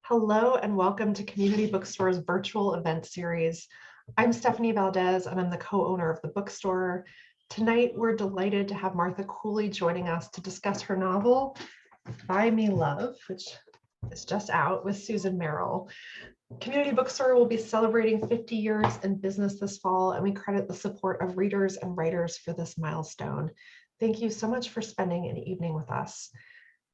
Hello and welcome to Community Bookstore's virtual event series. I'm Stephanie Valdez and I'm the co-owner of the bookstore. Tonight, we're delighted to have Martha Cooley joining us to discuss her novel, Buy Me Love, which is just out with Susan Merrell. Community Bookstore will be celebrating 50 years in business this fall, and we credit the support of readers and writers for this milestone. Thank you so much for spending an evening with us.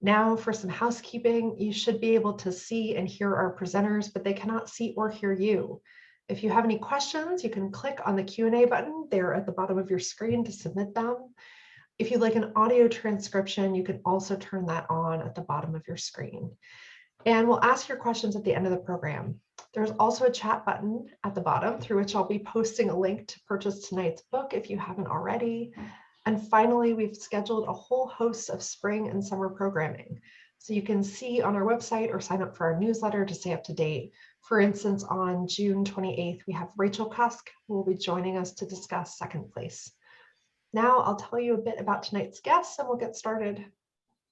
Now for some housekeeping. You should be able to see and hear our presenters, but they cannot see or hear you. If you have any questions, you can click on the Q&A button there at the bottom of your screen to submit them. If you'd like an audio transcription, you can also turn that on at the bottom of your screen. And we'll ask your questions at the end of the program. There's also a chat button at the bottom through which I'll be posting a link to purchase tonight's book if you haven't already. And finally, we've scheduled a whole host of spring and summer programming. So you can see on our website or sign up for our newsletter to stay up to date. For instance, on June 28th, we have Rachel Cusk, who will be joining us to discuss Second Place. Now I'll tell you a bit about tonight's guests and we'll get started.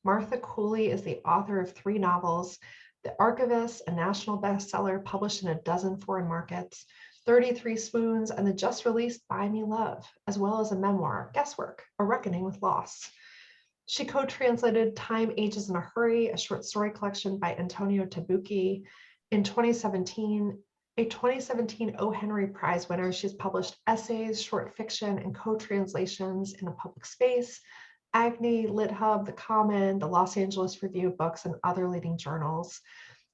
Martha Cooley is the author of 3 novels, The Archivist, a national bestseller published in a dozen foreign markets, 33 Spoons, and the just released Buy Me Love, as well as a memoir, Guesswork, A Reckoning with Loss. She co-translated Time Ages in a Hurry, a short story collection by Antonio Tabucchi. In 2017, a 2017 O. Henry Prize winner, she's published essays, short fiction, and co-translations in A Public Space, Agni, LitHub, The Common, the Los Angeles Review of Books, and other leading journals.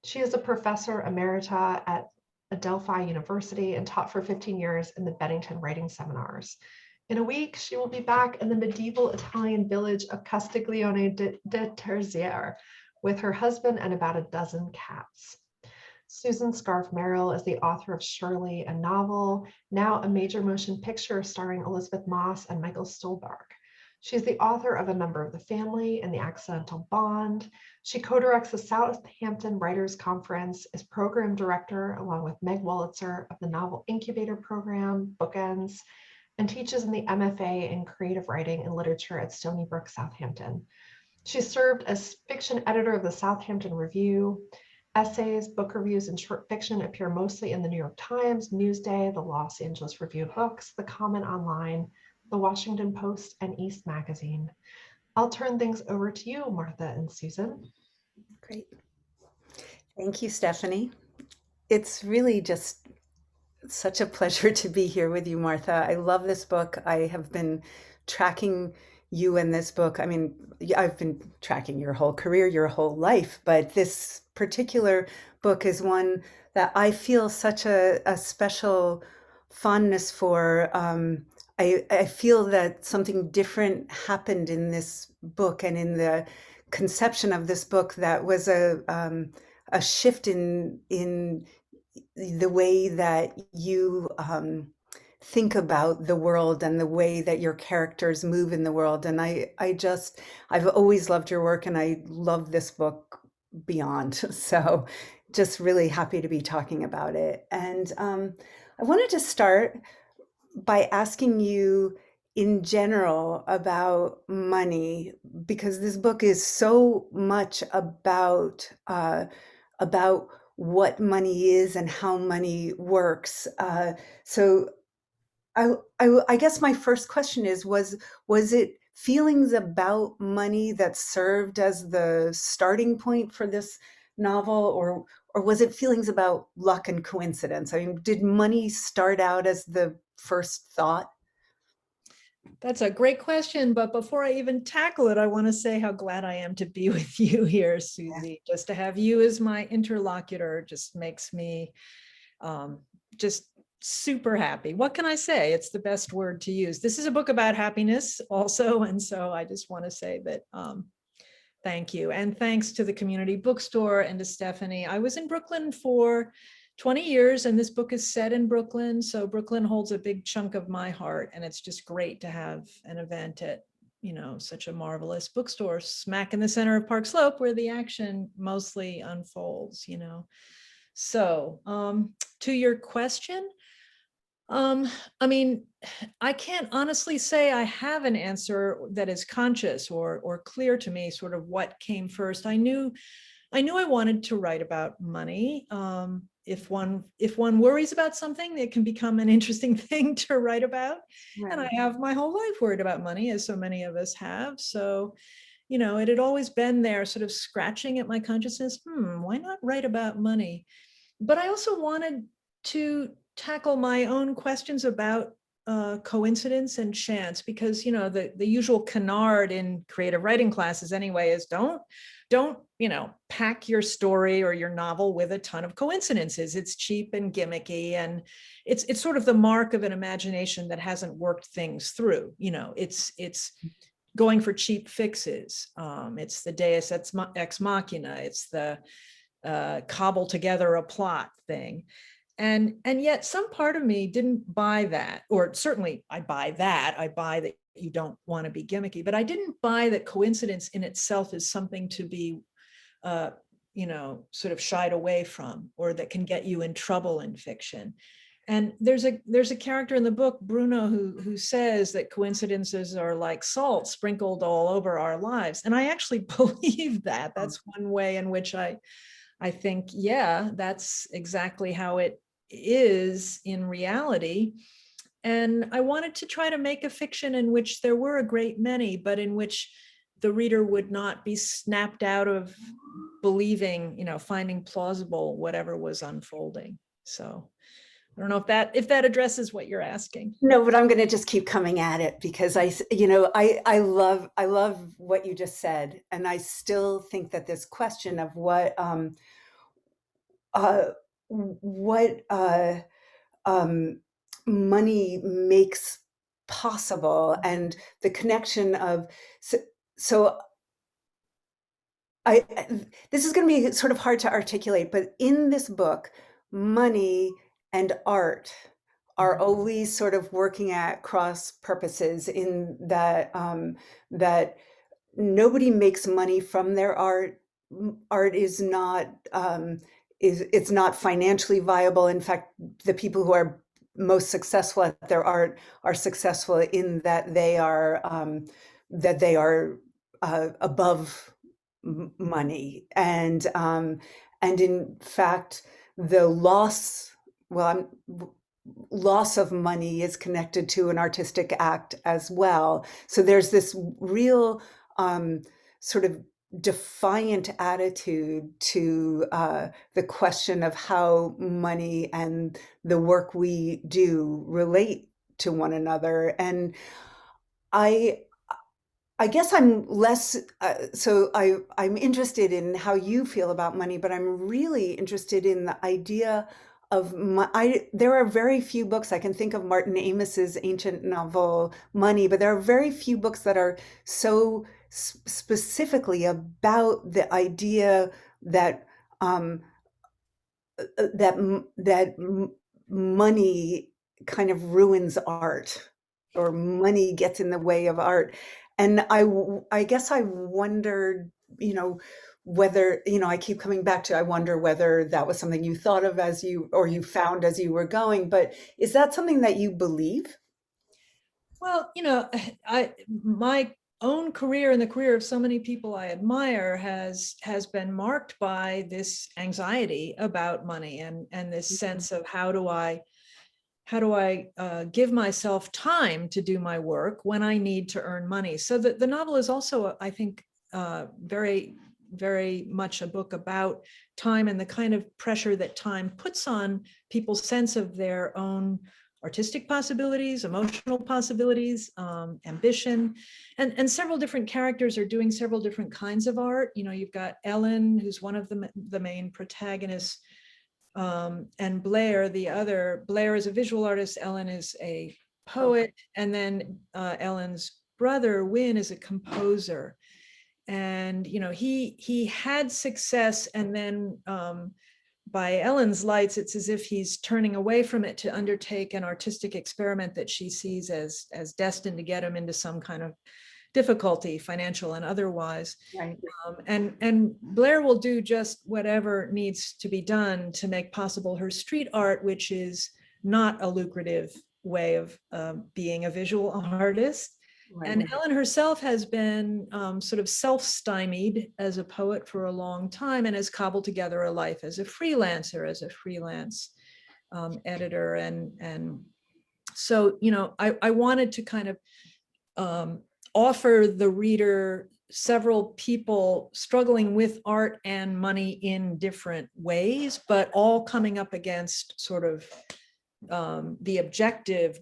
She is a professor emerita at Adelphi University and taught for 15 years in the Bennington Writing Seminars. In a week, she will be back in the medieval Italian village of Castiglione de Terziere with her husband and about a dozen cats. Susan Merrell is the author of Shirley, a novel, now a major motion picture starring Elizabeth Moss and Michael Stuhlbarg. She's the author of A Member of the Family and The Accidental Bond. She co-directs the Southampton Writers Conference, is program director along with Meg Wolitzer of the Novel Incubator Program, Bookends, and teaches in the MFA in Creative Writing and Literature at Stony Brook, Southampton. She served as fiction editor of the Southampton Review. Essays, book reviews, and short fiction appear mostly in the New York Times, Newsday, the Los Angeles Review of Books, The Common Online, the Washington Post, and East Magazine. I'll turn things over to you, Martha and Susan. Great. Thank you, Stephanie. It's really just such a pleasure to be here with you, Martha. I love this book. I have been tracking you in this book. I mean, I've been tracking your whole career, your whole life, but this particular book is one that I feel such a special fondness for. I feel that something different happened in this book and in the conception of this book that was a shift in the way that you think about the world and the way that your characters move in the world. And I've always loved your work and I love this book beyond. So just really happy to be talking about it. And I wanted to start by asking you in general about money, because this book is so much about what money is and how money works. So I guess my first question is, was it feelings about money that served as the starting point for this novel, or was it feelings about luck and coincidence? I mean, did money start out as the first thought? That's a great question. But before I even tackle it, I want to say how glad I am to be with you here, Susie. Just to have you as my interlocutor just makes me just super happy. What can I say? It's the best word to use. This is a book about happiness also. And so I just want to say that thank you. And thanks to the Community Bookstore and to Stephanie. I was in Brooklyn for 20 years and this book is set in Brooklyn. So Brooklyn holds a big chunk of my heart. And it's just great to have an event at, such a marvelous bookstore smack in the center of Park Slope where the action mostly unfolds, So to your question, I mean, I can't honestly say I have an answer that is conscious or clear to me, sort of what came first. I knew I knew I wanted to write about money. If one worries about something, it can become an interesting thing to write about. Right. And I have my whole life worried about money, as so many of us have. So, it had always been there, sort of scratching at my consciousness. Why not write about money? But I also wanted to tackle my own questions about coincidence and chance, because the usual canard in creative writing classes anyway is don't pack your story or your novel with a ton of coincidences. It's cheap and gimmicky, and it's sort of the mark of an imagination that hasn't worked things through. It's going for cheap fixes. It's the deus ex machina. It's the cobble together a plot thing. And yet some part of me didn't buy that, or certainly I buy that you don't want to be gimmicky, but I didn't buy that coincidence in itself is something to be, sort of shied away from, or that can get you in trouble in fiction. And there's a character in the book, Bruno, who says that coincidences are like salt sprinkled all over our lives. And I actually believe that. That's one way in which I think, yeah, that's exactly how it is in reality. And I wanted to try to make a fiction in which there were a great many, but in which the reader would not be snapped out of believing, finding plausible whatever was unfolding. So I don't know if that addresses what you're asking. No, but I'm going to just keep coming at it because I love what you just said, and I still think that this question of what money makes possible, and the connection of so this is going to be sort of hard to articulate, but in this book, money and art are always sort of working at cross purposes, in that that nobody makes money from their art. Art is not it's not financially viable. In fact, the people who are most successful at their art are successful in that they are above money, and in fact the loss of money is connected to an artistic act as well. So there's this real sort of defiant attitude to the question of how money and the work we do relate to one another. And I guess I'm less, I'm interested in how you feel about money, but I'm really interested in the idea of there are very few books. I can think of Martin Amos's ancient novel Money, but there are very few books that are so specifically about the idea that money kind of ruins art, or money gets in the way of art. And I guess I wondered, whether, I keep coming back to, I wonder whether that was something you thought of you found as you were going, but is that something that you believe? Well, my own career and the career of so many people I admire has been marked by this anxiety about money, and this sense of how do I give myself time to do my work when I need to earn money. So the novel is also, I think, very, very much a book about time and the kind of pressure that time puts on people's sense of their own artistic possibilities, emotional possibilities, ambition, and several different characters are doing several different kinds of art. You've got Ellen, who's one of the main protagonists, and Blair, the other. Blair is a visual artist, Ellen is a poet, and then Ellen's brother, Win, is a composer. And he had success, and then by Ellen's lights, it's as if he's turning away from it to undertake an artistic experiment that she sees as destined to get him into some kind of difficulty, financial and otherwise. Right. And Blair will do just whatever needs to be done to make possible her street art, which is not a lucrative way of being a visual artist. And Ellen herself has been sort of self-stymied as a poet for a long time and has cobbled together a life as a freelancer, as a freelance editor. And so, I wanted to kind of offer the reader several people struggling with art and money in different ways, but all coming up against sort of the objective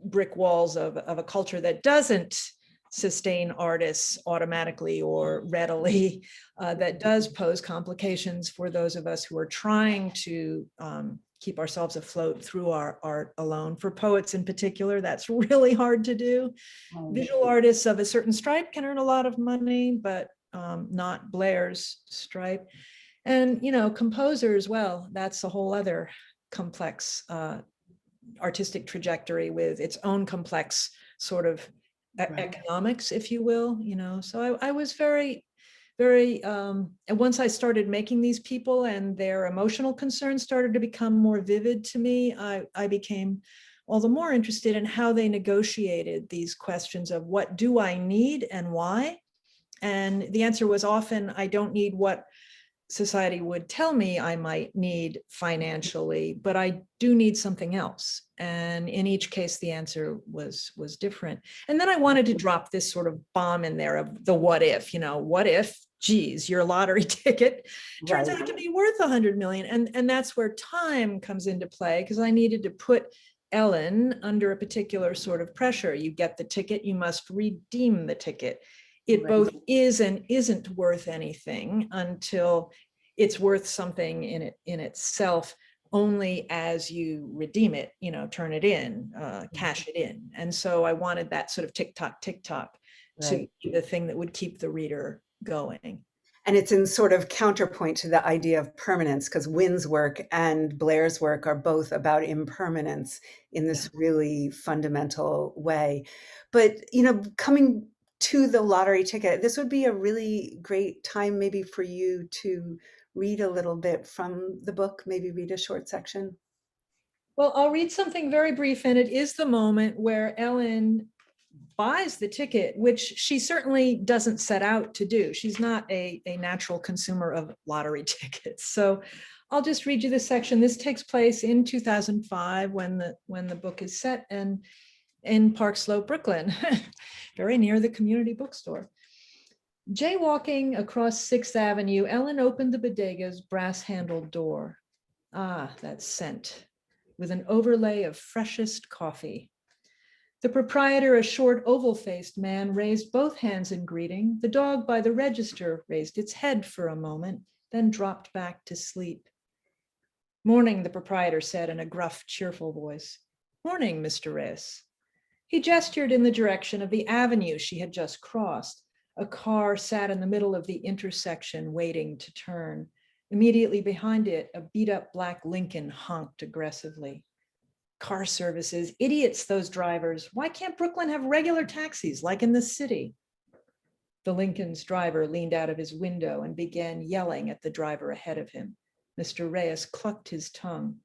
brick walls of a culture that doesn't sustain artists automatically or readily, that does pose complications for those of us who are trying to keep ourselves afloat through our art alone. For poets in particular, that's really hard to do. Visual artists of a certain stripe can earn a lot of money, but not Blair's stripe. And, composers, well, that's a whole other complex artistic trajectory with its own complex sort of economics, if you will, So I was very, and once I started making these people and their emotional concerns started to become more vivid to me, I became all the more interested in how they negotiated these questions of what do I need and why? And the answer was often, I don't need what society would tell me I might need financially, but I do need something else. And in each case, the answer was different. And then I wanted to drop this sort of bomb in there of the what if, what if, geez, your lottery ticket turns out to be worth 100 million. And that's where time comes into play, because I needed to put Ellen under a particular sort of pressure. You get the ticket, you must redeem the ticket. It both is and isn't worth anything until it's worth something in itself only as you redeem it, turn it in, cash it in. And so I wanted that sort of tick tock to be the thing that would keep the reader going. And it's in sort of counterpoint to the idea of permanence, because Wynn's work and Blair's work are both about impermanence in this really fundamental way. But, coming to the lottery ticket, this would be a really great time maybe for you to read a little bit from the book, maybe read a short section. Well, I'll read something very brief, and it is the moment where Ellen buys the ticket, which she certainly doesn't set out to do. She's not a natural consumer of lottery tickets. So I'll just read you this section. This takes place in 2005 when the book is set, and in Park Slope, Brooklyn, very near the community bookstore. Jaywalking across 6th Avenue, Ellen opened the bodega's brass-handled door. Ah, that scent, with an overlay of freshest coffee. The proprietor, a short, oval-faced man, raised both hands in greeting. The dog by the register raised its head for a moment, then dropped back to sleep. Morning, the proprietor said in a gruff, cheerful voice. Morning, Mr. Reyes. He gestured in the direction of the avenue she had just crossed. A car sat in the middle of the intersection waiting to turn. Immediately behind it, a beat-up black Lincoln honked aggressively. Car services, idiots, those drivers. Why can't Brooklyn have regular taxis like in the city? The Lincoln's driver leaned out of his window and began yelling at the driver ahead of him. Mr. Reyes clucked his tongue.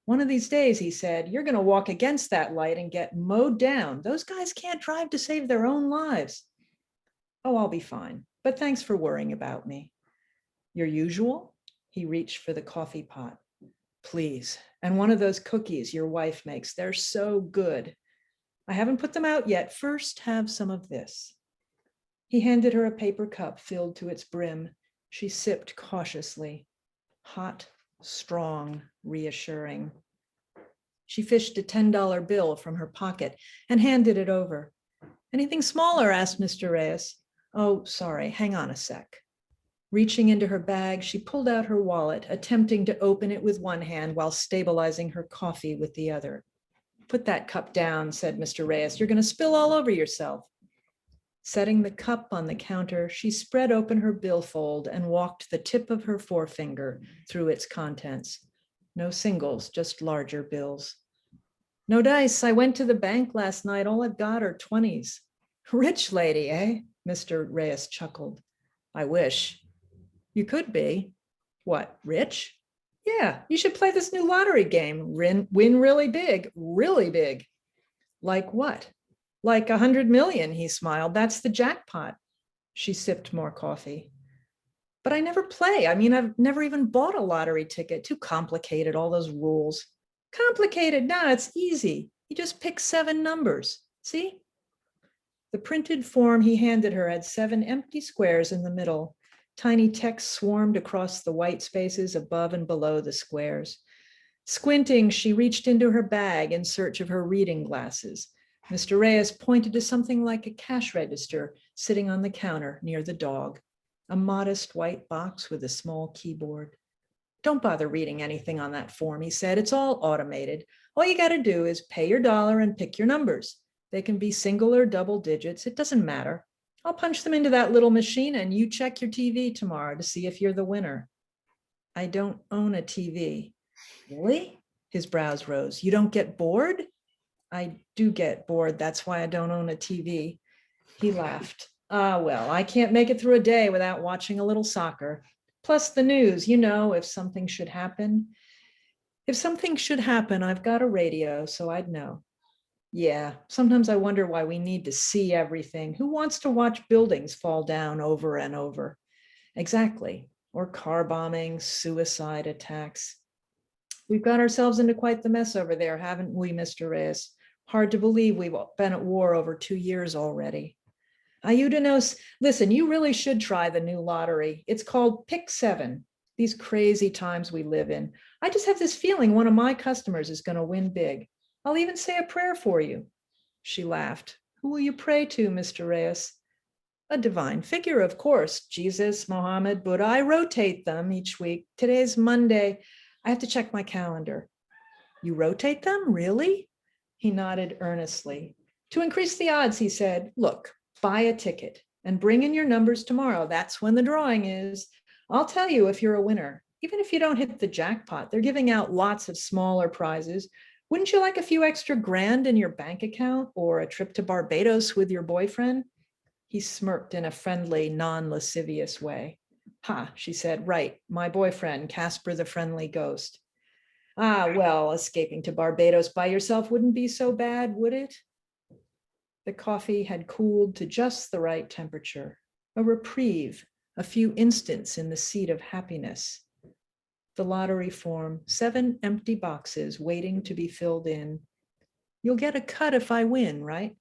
One of these days, he said, you're going to walk against that light and get mowed down. Those guys can't drive to save their own lives. Oh, I'll be fine, but thanks for worrying about me. Your usual? He reached for the coffee pot. Please, and one of those cookies your wife makes. They're so good. I haven't put them out yet. First, have some of this. He handed her a paper cup filled to its brim. She sipped cautiously. Hot, strong, reassuring. She fished a $10 bill from her pocket and handed it over. Anything smaller? Asked Mr. Reyes. Oh, sorry, hang on a sec. Reaching into her bag, she pulled out her wallet, attempting to open it with one hand while stabilizing her coffee with the other. Put that cup down, said Mr. Reyes. You're going to spill all over yourself. Setting the cup on the counter, she spread open her billfold and walked the tip of her forefinger through its contents. No singles, just larger bills. No dice. I went to the bank last night. All I've got are 20s. Rich lady, eh? Mr. Reyes chuckled. I wish. You could be. What, rich? Yeah, you should play this new lottery game. Win really big, really big. Like what? Like 100 million, he smiled. That's the jackpot. She sipped more coffee. But I never play. I mean, I've never even bought a lottery ticket. Too complicated, all those rules. Complicated? No, it's easy. You just pick 7 numbers. See? The printed form he handed her had 7 empty squares in the middle. Tiny text swarmed across the white spaces above and below the squares. Squinting, she reached into her bag in search of her reading glasses. Mr. Reyes pointed to something like a cash register sitting on the counter near the dog, a modest white box with a small keyboard. Don't bother reading anything on that form, he said. It's all automated. All you got to do is pay your dollar and pick your numbers. They can be single or double digits. It doesn't matter. I'll punch them into that little machine and you check your TV tomorrow to see if you're the winner. I don't own a TV. Really? His brows rose. You don't get bored? I do get bored. That's why I don't own a TV. He laughed. Ah, well, I can't make it through a day without watching a little soccer. Plus the news, if something should happen. If something should happen, I've got a radio, so I'd know. Yeah, sometimes I wonder why we need to see everything. Who wants to watch buildings fall down over and over? Exactly. Or car bombings, suicide attacks. We've got ourselves into quite the mess over there, haven't we, Mr. Reyes? Hard to believe we've been at war over 2 years already. Ayudanos, listen, you really should try the new lottery. It's called Pick 7. These crazy times we live in. I just have this feeling one of my customers is going to win big. I'll even say a prayer for you. She laughed. Who will you pray to, Mr. Reyes? A divine figure, of course. Jesus, Mohammed, Buddha. I rotate them each week. Today's Monday. I have to check my calendar. You rotate them? Really? He nodded earnestly. To increase the odds, he said, look, buy a ticket and bring in your numbers tomorrow. That's when the drawing is. I'll tell you if you're a winner. Even if you don't hit the jackpot, they're giving out lots of smaller prizes. Wouldn't you like a few extra grand in your bank account or a trip to Barbados with your boyfriend? He smirked in a friendly, non-lascivious way. Ha, she said, right, my boyfriend, Casper the Friendly Ghost. Ah, well, escaping to Barbados by yourself wouldn't be so bad, would it? The coffee had cooled to just the right temperature, a reprieve, a few instants in the seat of happiness. The lottery form, 7 empty boxes waiting to be filled in. You'll get a cut if I win, right?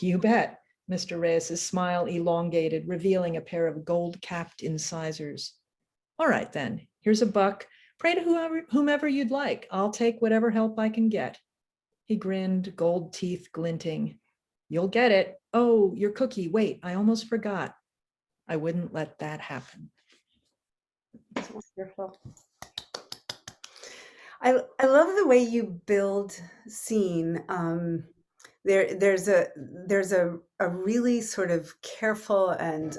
You bet. Mr. Reyes's smile elongated, revealing a pair of gold-capped incisors. All right, then, here's a buck. Pray to whomever you'd like. I'll take whatever help I can get. He grinned, gold teeth glinting. You'll get it. Oh, your cookie. Wait, I almost forgot. I wouldn't let that happen. That's wonderful. I love the way you build scene. There's a really sort of careful and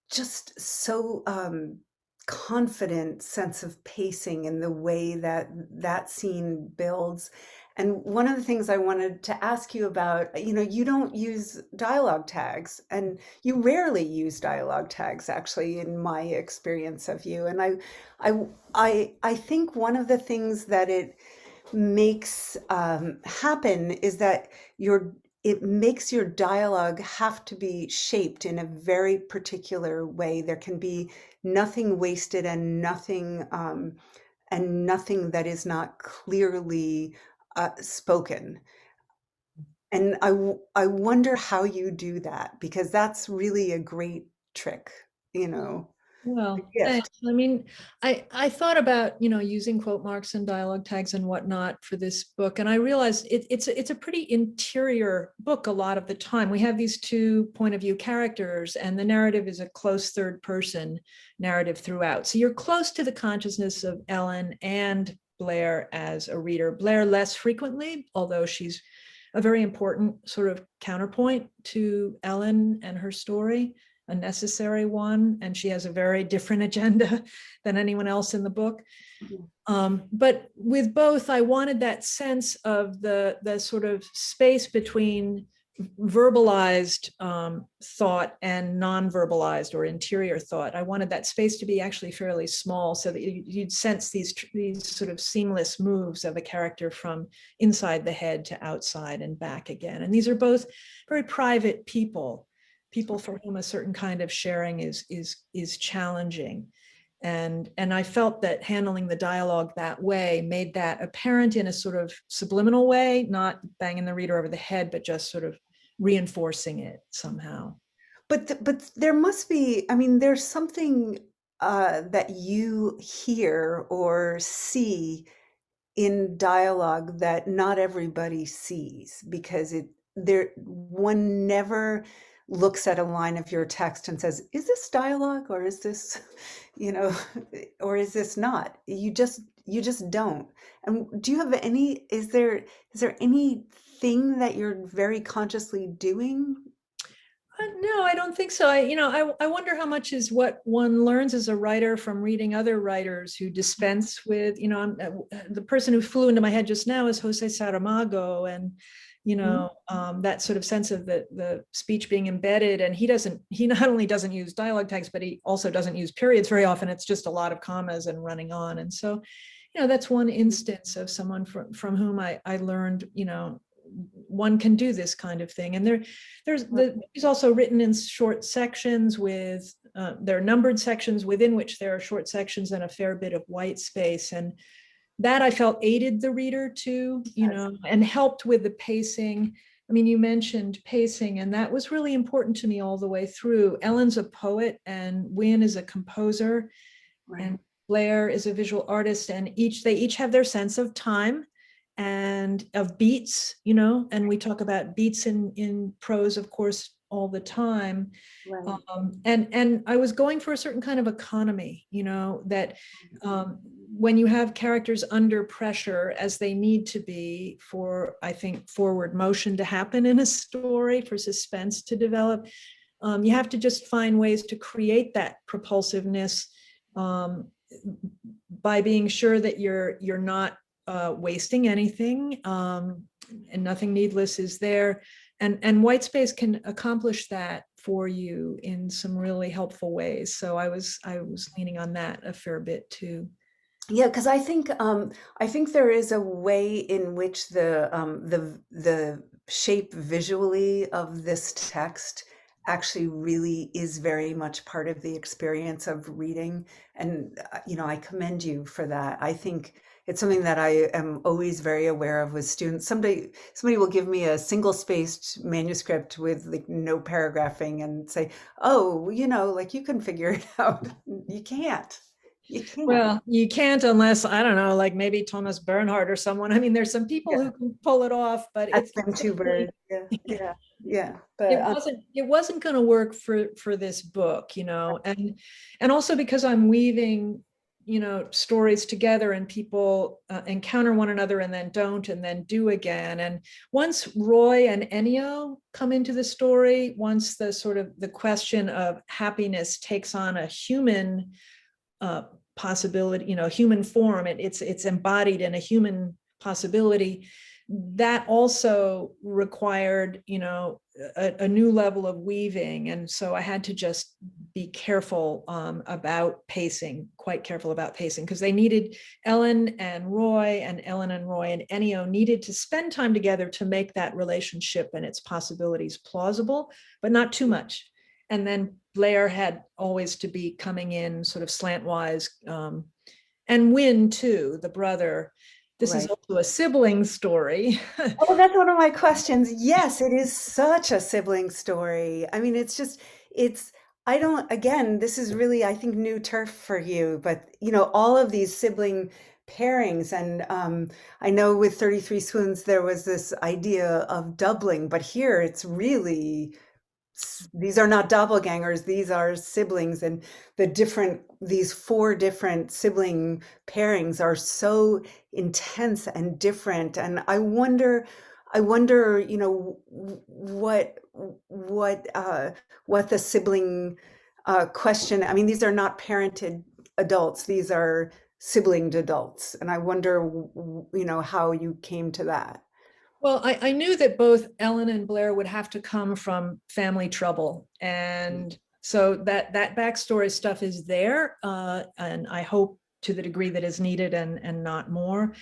just so confident sense of pacing in the way that that scene builds. And one of the things I wanted to ask you about, you don't use dialogue tags, and you rarely use dialogue tags, actually, in my experience of you. And I think one of the things that it makes happen is that it makes your dialogue have to be shaped in a very particular way. There can be nothing wasted and nothing that is not clearly spoken. And I wonder how you do that, because that's really a great trick, Well, gift. thanks. I mean, I thought about, using quote marks and dialogue tags and whatnot for this book. And I realized it's a pretty interior book a lot of the time. We have these 2 point of view characters, and the narrative is a close third person narrative throughout. So you're close to the consciousness of Ellen and Blair as a reader. Blair less frequently, although she's a very important sort of counterpoint to Ellen and her story, a necessary one, and she has a very different agenda than anyone else in the book. But with both, I wanted that sense of the sort of space between verbalized thought and non-verbalized or interior thought. I wanted that space to be actually fairly small so that you'd sense these sort of seamless moves of a character from inside the head to outside and back again. And these are both very private people for whom a certain kind of sharing is challenging. And I felt that handling the dialogue that way made that apparent in a sort of subliminal way, not banging the reader over the head, but just sort of reinforcing it somehow. But there must be, I mean, there's something that you hear or see in dialogue that not everybody sees, because one never looks at a line of your text and says, is this dialogue, or is this, you know, or is this not? You just don't. And do you have is there anything that you're very consciously doing? No, I don't think so. I wonder how much is what one learns as a writer from reading other writers who dispense with, the person who flew into my head just now is Jose Saramago, and that sort of sense of the speech being embedded. And he not only doesn't use dialogue text, but he also doesn't use periods very often. It's just a lot of commas and running on. And so, that's one instance of someone from whom I learned, one can do this kind of thing. And he's also written in short sections with, there are numbered sections within which there are short sections and a fair bit of white space. And that I felt aided the reader too, and helped with the pacing. I mean, you mentioned pacing, and that was really important to me all the way through. Ellen's a poet and Wynne is a composer, right, and Blair is a visual artist, and they each have their sense of time and of beats, and we talk about beats in prose, of course, all the time. Right. And I was going for a certain kind of economy, that when you have characters under pressure, as they need to be for, I think, forward motion to happen in a story, for suspense to develop, you have to just find ways to create that propulsiveness by being sure that you're not wasting anything, and nothing needless is there. And white space can accomplish that for you in some really helpful ways. So I was leaning on that a fair bit too. Yeah, because I think there is a way in which the shape visually of this text actually really is very much part of the experience of reading. And I commend you for that. I think it's something that I am always very aware of with students. Somebody will give me a single-spaced manuscript with like no paragraphing and say, oh, like you can figure it out. You can't. You can't. Well, you can't unless, I don't know, like maybe Thomas Bernhard or someone. I mean, there's some people who can pull it off, but it's them two birds. Yeah. But it wasn't going to work for this book, and also because I'm weaving, stories together, and people encounter one another and then don't and then do again. And once Roy and Ennio come into the story, once the sort of the question of happiness takes on a human possibility, human form, it's embodied in a human possibility, that also required, a new level of weaving. And so I had to just be careful about pacing, quite careful about pacing, because they needed Ellen and Roy and Ennio needed to spend time together to make that relationship and its possibilities plausible, but not too much. And then Blair had always to be coming in sort of slantwise, and Wynne too, the brother. This is also a sibling story. Oh, that's one of my questions. Yes, it is such a sibling story. I mean, again, this is really, I think, new turf for you, but all of these sibling pairings, and I know with 33 Swoons, there was this idea of doubling, but here it's really, these are not doppelgangers, these are siblings, and these 4 different sibling pairings are so intense and different. And I wonder, what the sibling question, I mean, these are not parented adults, these are siblinged adults. And I wonder, how you came to that. Well, I knew that both Ellen and Blair would have to come from family trouble. And so that backstory stuff is there. And I hope to the degree that is needed and not more.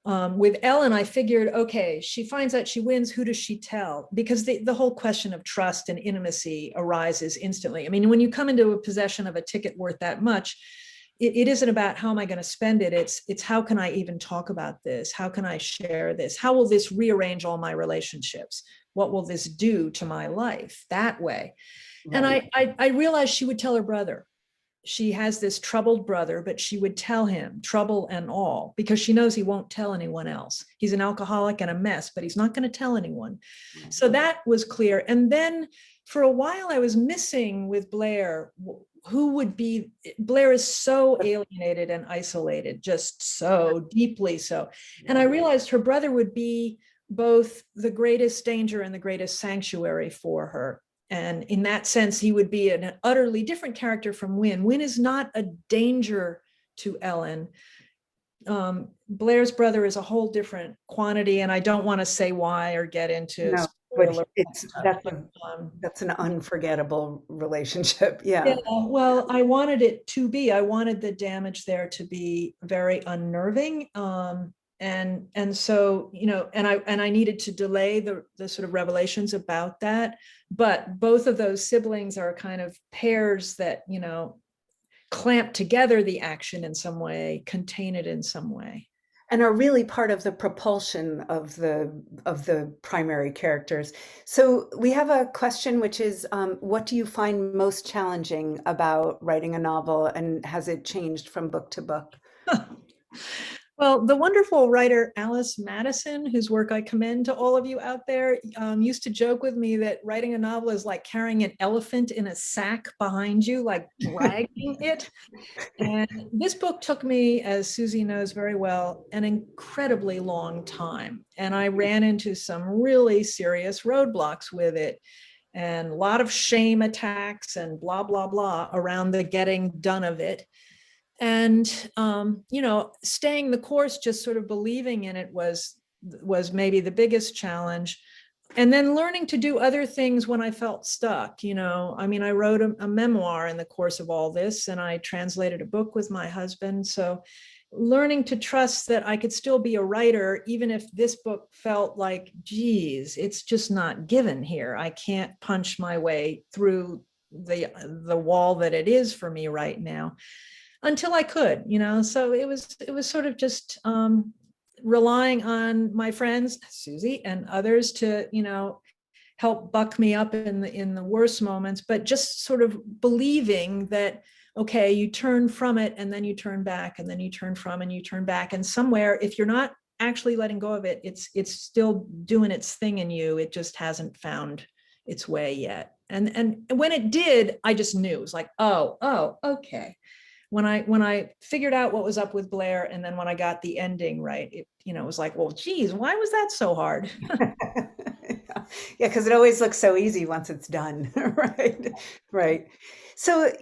With Ellen, I figured, okay, she finds out she wins. Who does she tell? Because the whole question of trust and intimacy arises instantly. I mean, when you come into a possession of a ticket worth that much, it isn't about how am I going to spend it. It's how can I even talk about this? How can I share this? How will this rearrange all my relationships? What will this do to my life that way? And I realized she would tell her brother. She has this troubled brother, but she would tell him, trouble and all, because she knows he won't tell anyone else. He's an alcoholic and a mess, but he's not going to tell anyone. So that was clear. And then for a while I was missing with Blair, who would be, Blair is so alienated and isolated, just so deeply so. And I realized her brother would be both the greatest danger and the greatest sanctuary for her. And in that sense, he would be an utterly different character from Wynne. Wynne is not a danger to Ellen. Blair's brother is a whole different quantity, and I don't want to say why or get into. No, but that's an unforgettable relationship. Yeah. Well, I wanted it to be. I wanted the damage there to be very unnerving. And so, and I needed to delay the sort of revelations about that. But both of those siblings are kind of pairs that, clamp together the action in some way, contain it in some way. And are really part of the propulsion of the primary characters. So we have a question, which is, what do you find most challenging about writing a novel, and has it changed from book to book? Well, the wonderful writer Alice Madison, whose work I commend to all of you out there, used to joke with me that writing a novel is like carrying an elephant in a sack behind you, like dragging it. And this book took me, as Susie knows very well, an incredibly long time. And I ran into some really serious roadblocks with it, and a lot of shame attacks and blah, blah, blah around the getting done of it. And, staying the course, just sort of believing in it was maybe the biggest challenge. And then learning to do other things when I felt stuck. I wrote a memoir in the course of all this, and I translated a book with my husband. So learning to trust that I could still be a writer, even if this book felt like, geez, it's just not given here. I can't punch my way through the wall that it is for me right now, until I could, so it was sort of just relying on my friends, Susie and others, to, help buck me up in the worst moments, but just sort of believing that, okay, you turn from it and then you turn back, and then you turn from and you turn back. And somewhere, if you're not actually letting go of it, it's still doing its thing in you. It just hasn't found its way yet. And when it did, I just knew. It was like, oh, okay. When I figured out what was up with Blair, and then when I got the ending right, it was like, well, geez, why was that so hard? Yeah, because it always looks so easy once it's done, right. So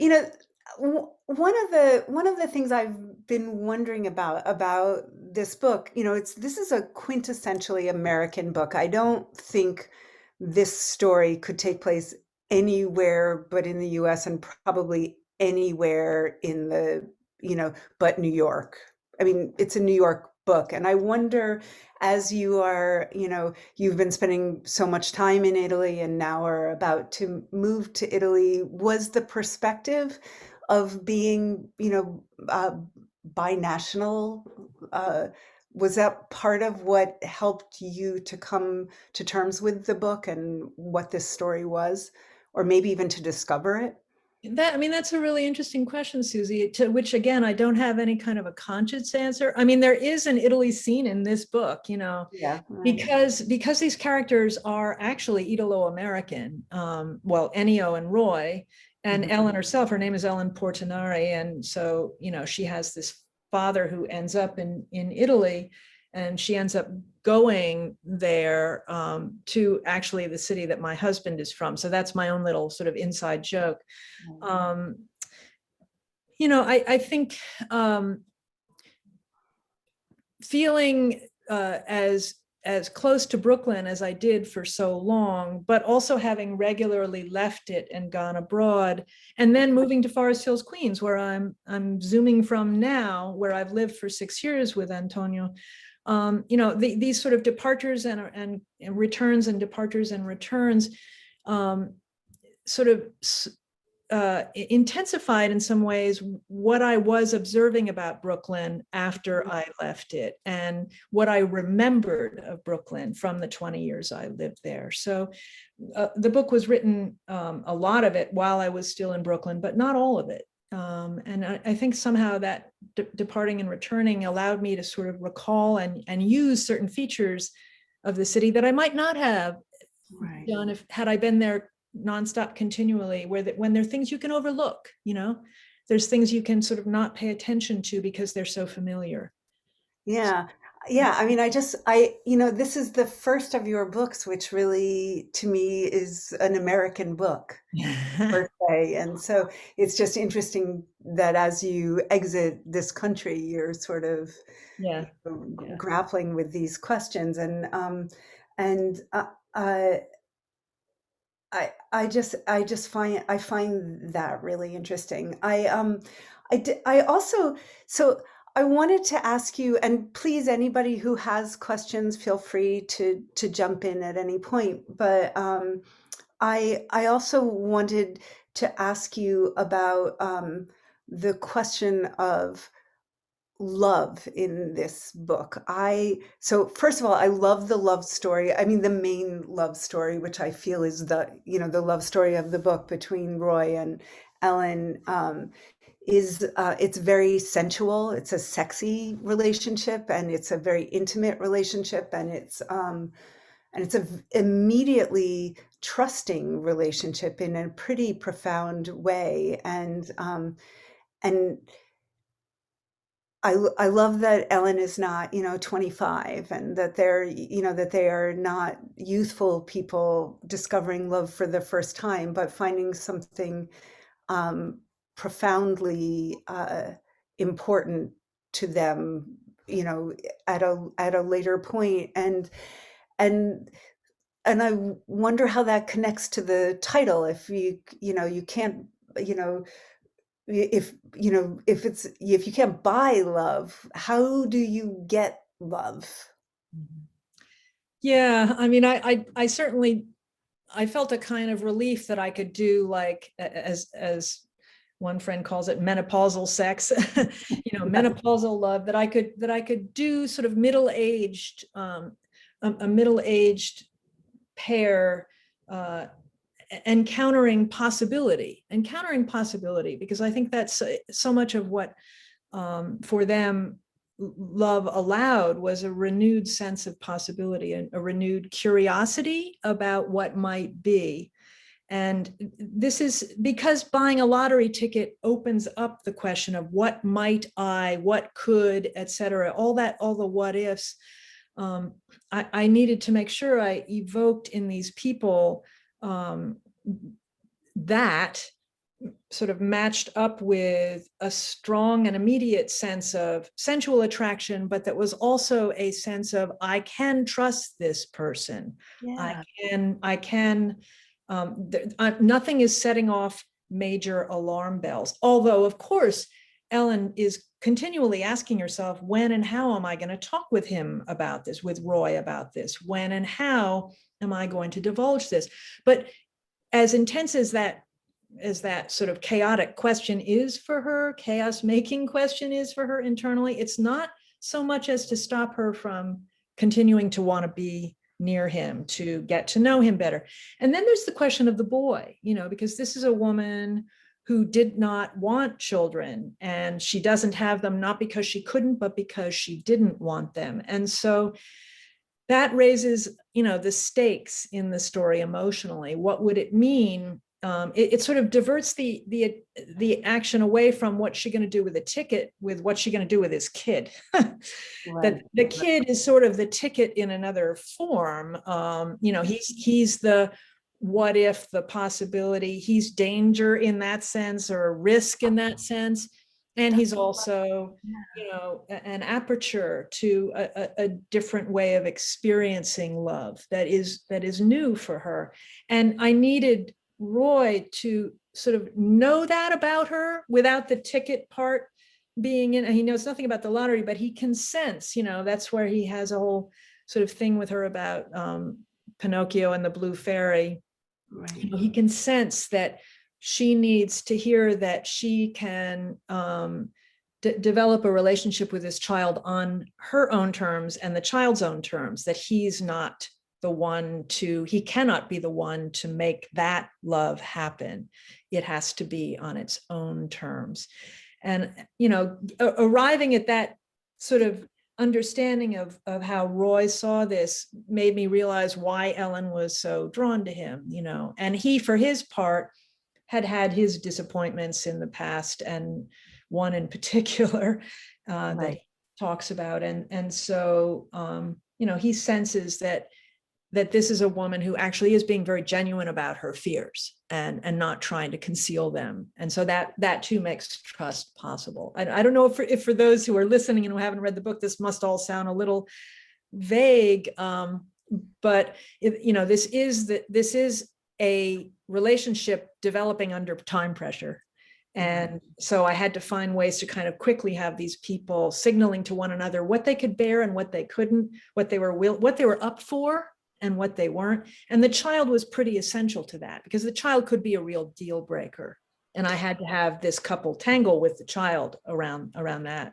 one of the things I've been wondering about this book, this is a quintessentially American book. I don't think this story could take place anywhere but in the U.S. and probably anywhere in but New York. I mean, it's a New York book. And I wonder, as you are, you've been spending so much time in Italy and now are about to move to Italy, was the perspective of being, binational, was that part of what helped you to come to terms with the book and what this story was, or maybe even to discover it? That's a really interesting question, Susie, to which, again, I don't have any kind of a conscious answer. I mean, there is an Italy scene in this book, Yeah, right. because these characters are actually Italo-American. Well, Ennio and Roy, and Ellen herself, her name is Ellen Portinari. And so, she has this father who ends up in Italy, and she ends up going there to actually the city that my husband is from. So that's my own little sort of inside joke. I think feeling as as close to Brooklyn as I did for so long, but also having regularly left it and gone abroad, and then moving to Forest Hills, Queens, where I'm zooming from now, where I've lived for 6 years with Antonio. These sort of departures and returns and departures and returns sort of intensified in some ways what I was observing about Brooklyn after I left it, and what I remembered of Brooklyn from the 20 years I lived there. So the book was written, a lot of it while I was still in Brooklyn, but not all of it. And I think somehow that departing and returning allowed me to sort of recall and use certain features of the city that I might not have done had I been there nonstop continually, when there are things you can overlook, there's things you can sort of not pay attention to because they're so familiar. Yeah. I mean, this is the first of your books, which really, to me, is an American book, per se. And so it's just interesting that as you exit this country, you're sort of grappling with these questions. I find that really interesting. I wanted to ask you, and please, anybody who has questions, feel free to jump in at any point. But I also wanted to ask you about the question of love in this book. So first of all, I love the love story. I mean, the main love story, which I feel is the love story of the book between Roy and Ellen, it's very sensual. It's a sexy relationship, and it's a very intimate relationship, and it's a immediately trusting relationship in a pretty profound way. And I love that Ellen is not, 25, and that that they are not youthful people discovering love for the first time, but finding something profoundly important to them, at a later point. And I wonder how that connects to the title. If you can't, if you can't buy love, how do you get love? Yeah, I mean, I certainly, I felt a kind of relief that I could do, like, as one friend calls it, menopausal sex, menopausal love, that I could do sort of middle-aged, a middle-aged pair, encountering possibility, because I think that's so much of what, for them, love allowed was a renewed sense of possibility and a renewed curiosity about what might be. And this is because buying a lottery ticket opens up the question of what might what could, etc. All the what ifs. I needed to make sure I evoked in these people that sort of matched up with a strong and immediate sense of sensual attraction, but that was also a sense of, I can trust this person. Yeah. Nothing is setting off major alarm bells. Although, of course, Ellen is continually asking herself, when and how am I going to talk with him about this, with Roy about this? When and how am I going to divulge this? But as intense as that sort of chaotic question is for her, chaos making question is for her internally, it's not so much as to stop her from continuing to want to be near him, to get to know him better. And then there's the question of the boy, because this is a woman who did not want children, and she doesn't have them, not because she couldn't, but because she didn't want them. And so that raises, the stakes in the story emotionally. What would it mean? It sort of diverts the action away from what's she going to do with the ticket, with what's she going to do with his kid. That the kid is sort of the ticket in another form. He's the what if, the possibility. He's danger in that sense, or risk in that sense. And he's also, an aperture to a different way of experiencing love that is new for her. And I needed Roy to sort of know that about her without the ticket part being in. He knows nothing about the lottery, but he can sense, that's where he has a whole sort of thing with her about Pinocchio and the Blue Fairy. Right. He can sense that she needs to hear that she can develop a relationship with this child on her own terms and the child's own terms, that he's not the one he cannot be the one to make that love happen. It has to be on its own terms. And, arriving at that sort of understanding of how Roy saw this made me realize why Ellen was so drawn to him, and he, for his part, had his disappointments in the past, and one in particular that he talks about. And so, he senses that this is a woman who actually is being very genuine about her fears and not trying to conceal them. And so that too makes trust possible. I don't know if for those who are listening and who haven't read the book, this must all sound a little vague, but this is a relationship developing under time pressure. And so I had to find ways to kind of quickly have these people signaling to one another what they could bear and what they couldn't, what they were up for and what they weren't. And the child was pretty essential to that, because the child could be a real deal breaker. And I had to have this couple tangle with the child around that.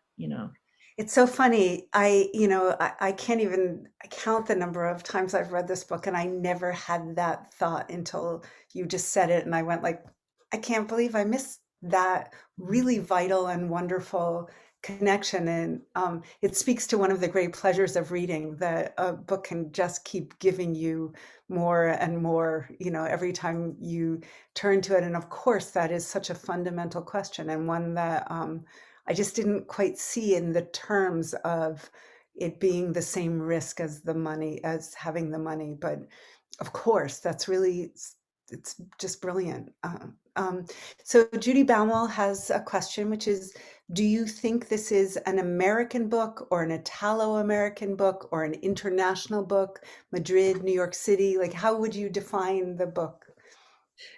It's so funny. I can't even count the number of times I've read this book, and I never had that thought until you just said it. And I went like, I can't believe I missed that really vital and wonderful connection. And it speaks to one of the great pleasures of reading, that a book can just keep giving you more and more, every time you turn to it. And of course, that is such a fundamental question, and one that I just didn't quite see in the terms of it being the same risk as having the money. But of course, it's just brilliant. So Judy Baumel has a question, which is, do you think this is an American book or an Italo-American book or an international book? Madrid, New York City, like how would you define the book?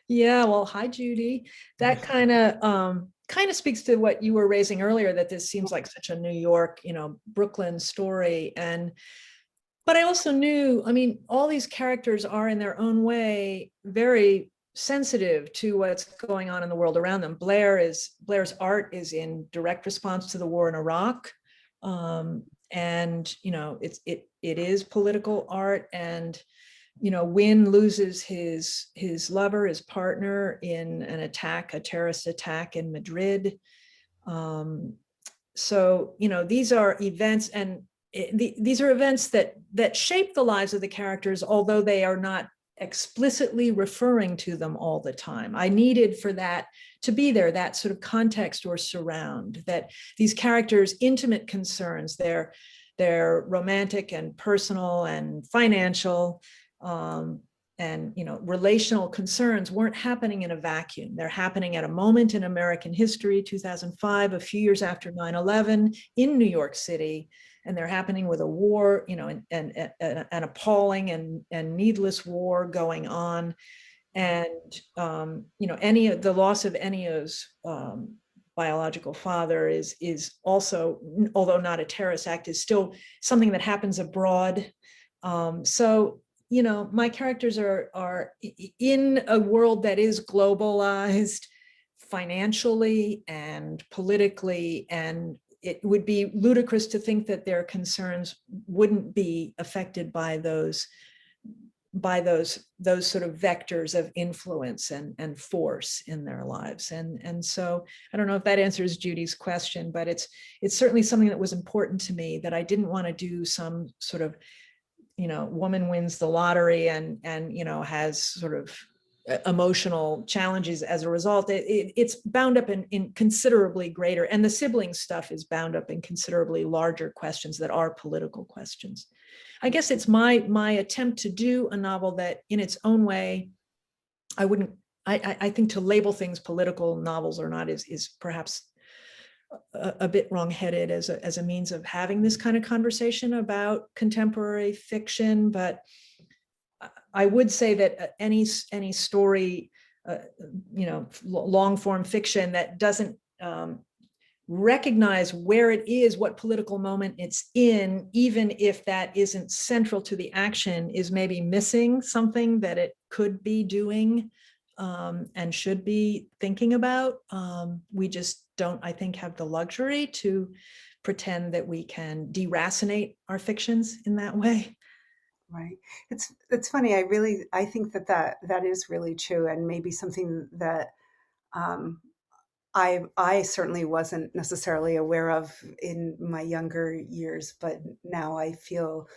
Yeah, well, hi, Judy. That kind of speaks to what you were raising earlier, that this seems like such a New York, Brooklyn story. But I also knew, all these characters are in their own way very sensitive to what's going on in the world around them. Blair's art is in direct response to the war in Iraq. And, it is political art. And Wynne loses his lover, his partner, in a terrorist attack in Madrid. So, these are events, and these are events that shape the lives of the characters, although they are not explicitly referring to them all the time. I needed for that to be there, that sort of context or surround, that these characters' intimate concerns, their romantic and personal and financial, and relational concerns weren't happening in a vacuum. They're happening at a moment in American history, 2005, a few years after 9/11 in New York City, and they're happening with a war, an appalling and needless war going on. And the loss of Ennio's biological father is also, although not a terrorist act, is still something that happens abroad. So my characters are in a world that is globalized financially and politically, and it would be ludicrous to think that their concerns wouldn't be affected by those sort of vectors of influence and force in their lives. And so I don't know if that answers Judy's question, but it's certainly something that was important to me, that I didn't want to do some sort of woman wins the lottery and has sort of emotional challenges as a result. It's bound up in considerably greater, and the sibling stuff is bound up in considerably larger questions that are political questions. I guess it's my attempt to do a novel that, in its own way, I think to label things political novels or not is perhaps a bit wrongheaded as a means of having this kind of conversation about contemporary fiction. But I would say that any story, long form fiction that doesn't recognize where it is, what political moment it's in, even if that isn't central to the action, is maybe missing something that it could be doing and should be thinking about. We just don't, I think, have the luxury to pretend that we can deracinate our fictions in that way. Right. It's funny. I think that is really true, and maybe something that um, I certainly wasn't necessarily aware of in my younger years, but now I feel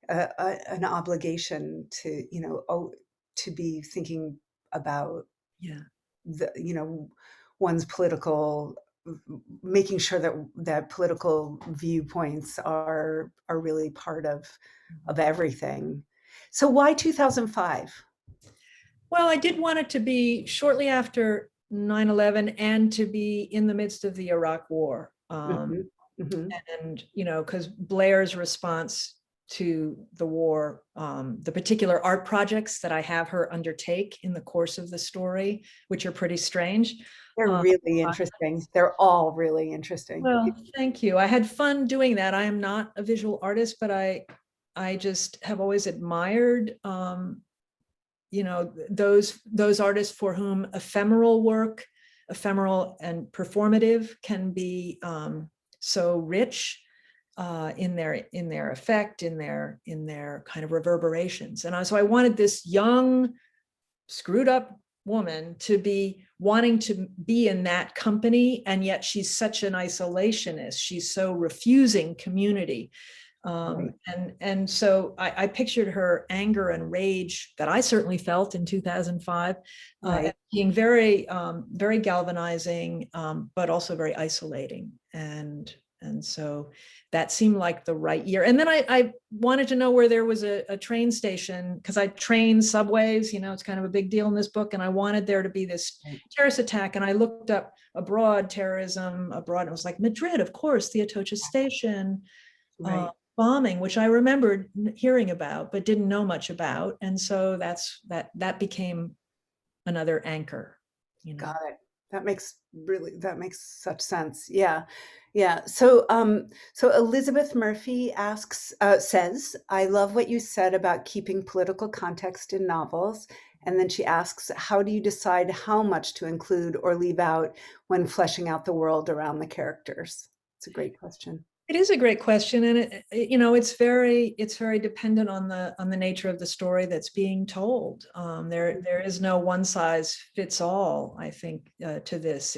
an obligation to, to be thinking about Yeah. one's political, making sure that political viewpoints are really part of everything. So why 2005? Well, I did want it to be shortly after 9/11 and to be in the midst of the Iraq War. Hmm. Hmm. And, because Blair's response to the war, the particular art projects that I have her undertake in the course of the story, which are pretty strange. They're really interesting. They're all really interesting. Well, thank you. I had fun doing that. I am not a visual artist, but I just have always admired those artists for whom ephemeral work, ephemeral and performative, can be so rich in their effect, in their kind of reverberations. And so I wanted this young, screwed up woman to be wanting to be in that company, and yet she's such an isolationist. She's so refusing community. Right. And so I pictured her anger and rage that I certainly felt in 2005 Right. being very, very galvanizing, but also very isolating. And so that seemed like the right year. And then I wanted to know where there was a train station, because I train subways, it's kind of a big deal in this book. And I wanted there to be this terrorist attack. And I looked up terrorism abroad. And it was like Madrid, of course, the Atocha station. Right. Bombing, which I remembered hearing about, but didn't know much about. And so that became another anchor. Got it. That makes such sense. Yeah. Yeah. So Elizabeth Murphy says, I love what you said about keeping political context in novels. And then she asks, how do you decide how much to include or leave out when fleshing out the world around the characters? It's a great question. It is a great question, and it's very dependent on the nature of the story that's being told. There is no one size fits all, I think, to this.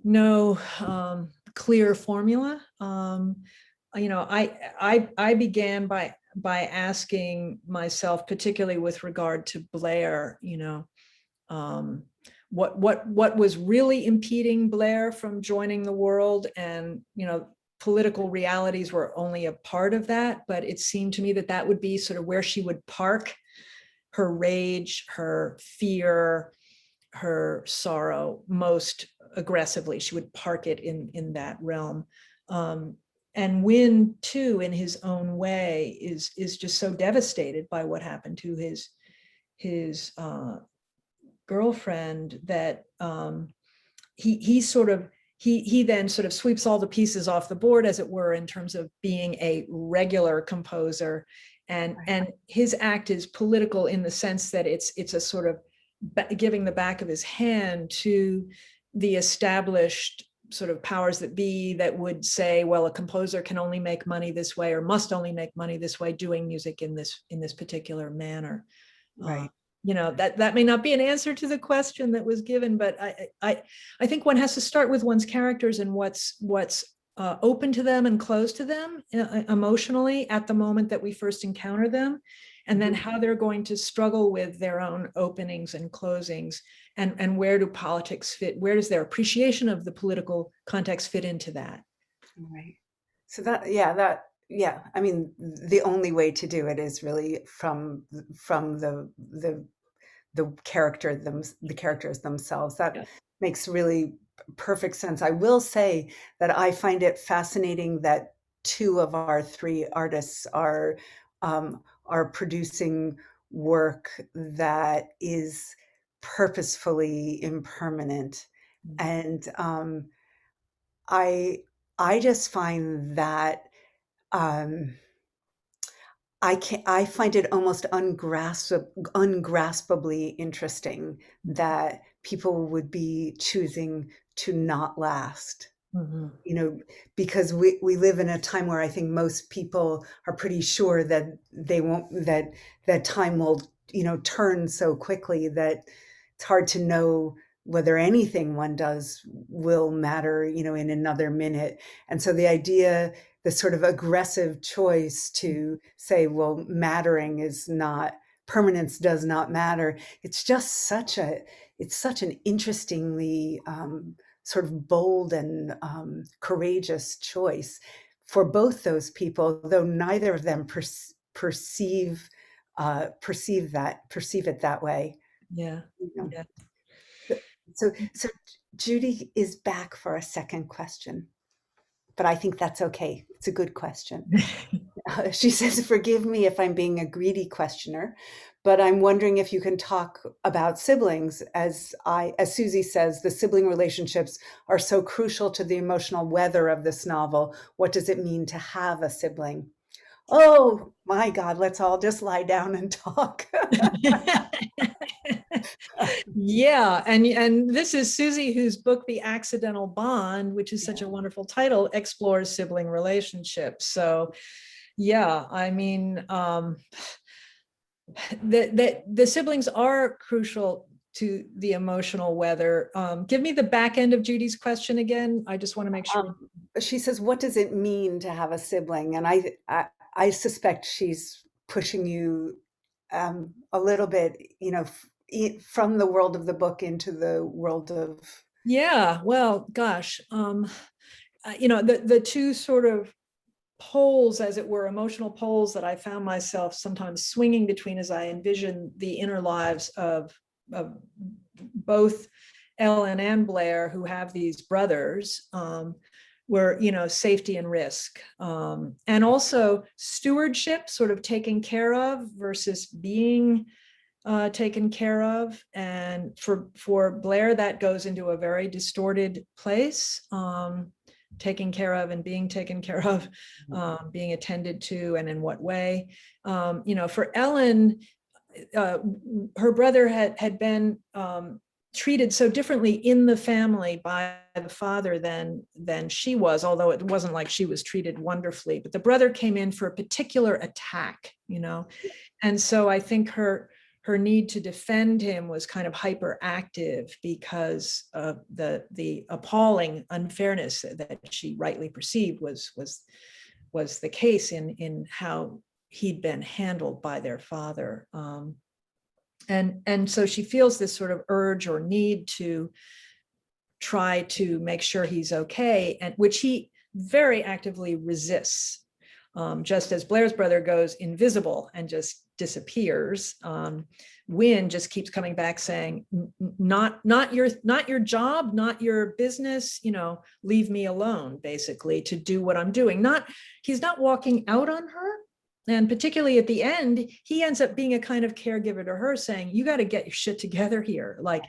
No clear formula. I began by asking myself, particularly with regard to Blair, what was really impeding Blair from joining the world, and political realities were only a part of that, but it seemed to me that would be sort of where she would park her rage, her fear, her sorrow most aggressively. She would park it in that realm. And Wynne, too, in his own way, is just so devastated by what happened to his girlfriend that he then sort of sweeps all the pieces off the board, as it were, in terms of being a regular composer, and his act is political in the sense that it's a sort of giving the back of his hand to the established sort of powers that be that would say, well, a composer can only make money this way, or must only make money this way, doing music in this particular manner. Right. That may not be an answer to the question that was given, but I think one has to start with one's characters and what's open to them and closed to them emotionally at the moment that we first encounter them, and then how they're going to struggle with their own openings and closings, and where do politics fit? Where does their appreciation of the political context fit into that? Right. So yeah, I mean, the only way to do it is really from the characters themselves. That makes really perfect sense. I will say that I find it fascinating that two of our three artists are producing work that is purposefully impermanent. And I just find that um, I find it almost ungraspably interesting that people would be choosing to not last. Mhm. You know, because we live in a time where I think most people are pretty sure that they won't, that time will, turn so quickly that it's hard to know whether anything one does will matter, in another minute. And so the idea, the sort of aggressive choice to say, well, mattering is not, permanence does not matter. It's just it's such an interestingly sort of bold and courageous choice for both those people, though neither of them perceive it that way. Yeah. You know? Yeah. So Judy is back for a second question, but I think that's okay. It's a good question. She says, forgive me if I'm being a greedy questioner, but I'm wondering if you can talk about siblings. As Susie says, the sibling relationships are so crucial to the emotional weather of this novel. What does it mean to have a sibling? Oh my God, let's all just lie down and talk. Yeah, and this is Susie, whose book The Accidental Bond, which is such a wonderful title, explores sibling relationships. So yeah, I mean, the siblings are crucial to the emotional weather. Give me the back end of Judy's question again. I just want to make sure. She says, what does it mean to have a sibling? And I suspect she's pushing you a little bit, from the world of the book into the world of. Yeah, well, gosh, the two sort of poles, as it were, emotional poles that I found myself sometimes swinging between as I envisioned the inner lives of both Ellen and Blair, who have these brothers, were, safety and risk, and also stewardship, sort of taken care of versus being taken care of. And for Blair, that goes into a very distorted place. Taken care of and being taken care of, being attended to, and in what way. For Ellen, her brother had been treated so differently in the family by the father than she was, although it wasn't like she was treated wonderfully. But the brother came in for a particular attack, and so I think her need to defend him was kind of hyperactive because of the appalling unfairness that she rightly perceived was the case in how he'd been handled by their father. And so she feels this sort of urge or need to try to make sure he's okay, and which he very actively resists. Just as Blair's brother goes invisible and just disappears, Wynne just keeps coming back saying, not your job, not your business, leave me alone, basically, to do what I'm doing. He's not walking out on her. And particularly at the end, he ends up being a kind of caregiver to her, saying, you got to get your shit together here. Like,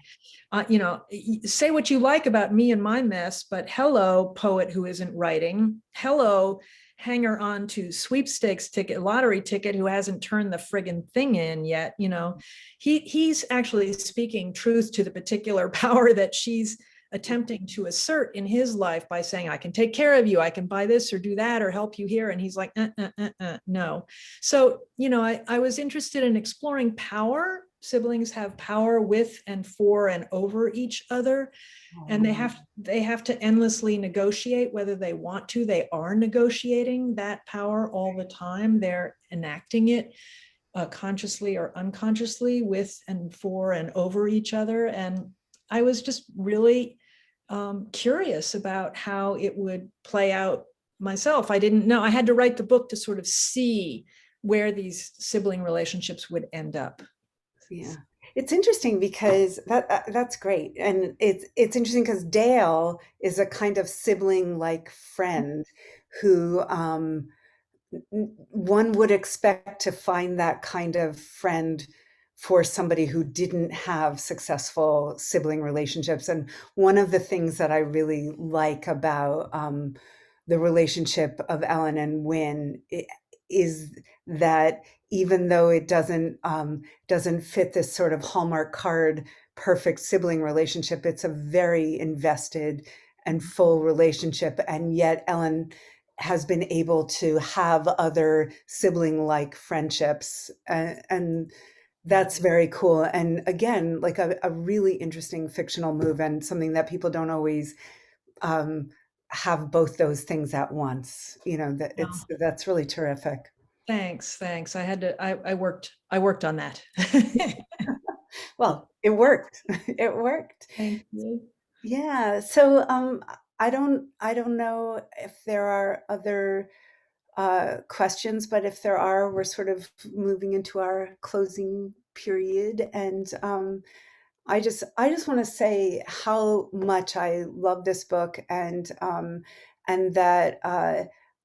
say what you like about me and my mess, but hello, poet who isn't writing. Hello, hanger on to sweepstakes ticket, lottery ticket, who hasn't turned the friggin' thing in yet. He's actually speaking truth to the particular power that she's attempting to assert in his life by saying, I can take care of you, I can buy this or do that or help you here. And he's like, no. So, I was interested in exploring power. Siblings have power with and for and over each other. And they have to endlessly negotiate whether they want to. They are negotiating that power all the time. They're enacting it consciously or unconsciously with and for and over each other. And I was just really curious about how it would play out myself. I didn't know. I had to write the book to sort of see where these sibling relationships would end up. Yeah. It's interesting because that's great, and it's interesting because Dale is a kind of sibling-like friend who one would expect to find that kind of friend for somebody who didn't have successful sibling relationships. And one of the things that I really like about the relationship of Ellen and Wynne is that even though it doesn't fit this sort of Hallmark card perfect sibling relationship, it's a very invested and full relationship, and yet Ellen has been able to have other sibling-like friendships, and that's very cool. And again, like a really interesting fictional move, and something that people don't always have both those things at once. You know, that's really terrific. Thanks. I worked on that. Well, it worked. It worked. Thank you. Yeah. So I don't know if there are other questions, but if there are, we're sort of moving into our closing period. And I just want to say how much I love this book, and that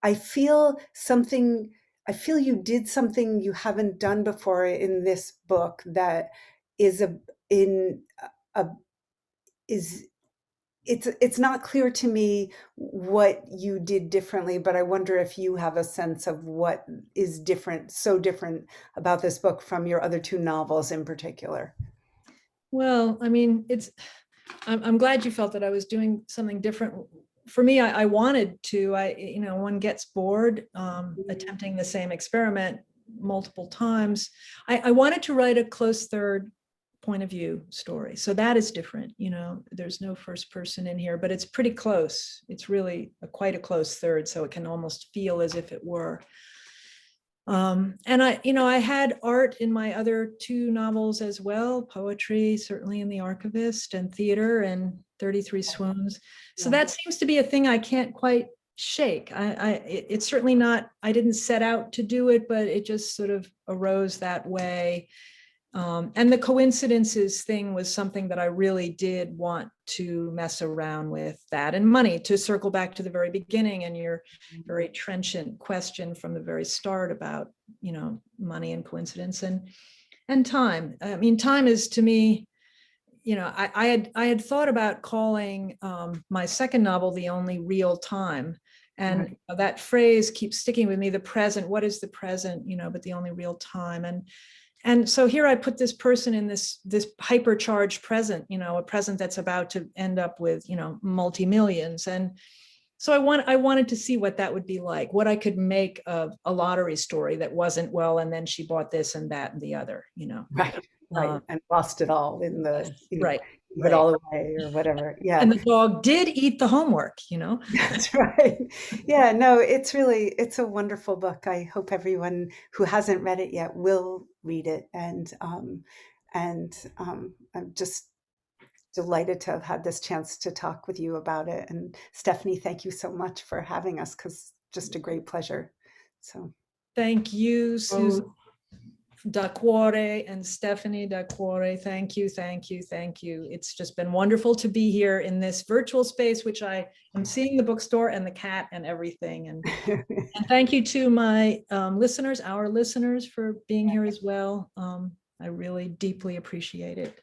I feel something. I feel you did something you haven't done before in this book that is in a is it's not clear to me what you did differently, but I wonder if you have a sense of what is different, so different about this book from your other two novels in particular. Well, I mean, I'm glad you felt that I was doing something different. For me, I wanted to, one gets bored attempting the same experiment multiple times. I wanted to write a close third point of view story. So that is different. There's no first person in here, but it's pretty close. It's really quite a close third. So it can almost feel as if it were. And I had art in my other two novels as well, poetry, certainly in The Archivist, and theater and 33 Swoons. So that seems to be a thing I can't quite shake. It's certainly not, I didn't set out to do it, but it just sort of arose that way. And the coincidences thing was something that I really did want to mess around with, that and money, to circle back to the very beginning and your very trenchant question from the very start about, money and coincidence and time. I mean, time is, to me, I had thought about calling my second novel The Only Real Time. And that phrase keeps sticking with me, the present. What is the present, but the only real time? And so here I put this person in this hypercharged present, a present that's about to end up with, multi-millions. And so I wanted to see what that would be like, what I could make of a lottery story that wasn't, well, and then she bought this and that and the other, Right. And lost it all in the, right. Give it all away or whatever. Yeah. And the dog did eat the homework, That's right. Yeah, no, it's a wonderful book. I hope everyone who hasn't read it yet will read it. And I'm just delighted to have had this chance to talk with you about it. And Stephanie, thank you so much for having us, because just a great pleasure. So thank you, Susan da Cuore and Stephanie da Cuore. Thank you. It's just been wonderful to be here in this virtual space, which I am seeing the bookstore and the cat and everything. And thank you to my listeners, our listeners, for being here as well. I really deeply appreciate it.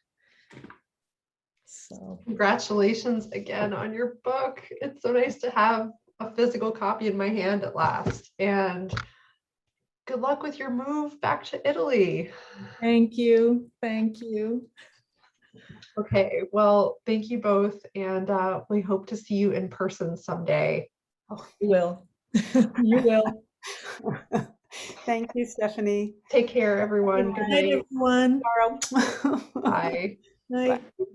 So congratulations again on your book. It's so nice to have a physical copy in my hand at last. And good luck with your move back to Italy. Thank you. Okay, well, thank you both. And we hope to see you in person someday. Oh, you will. You will. Thank you, Stephanie. Take care, everyone. Good night, everyone. Bye. Night. Bye.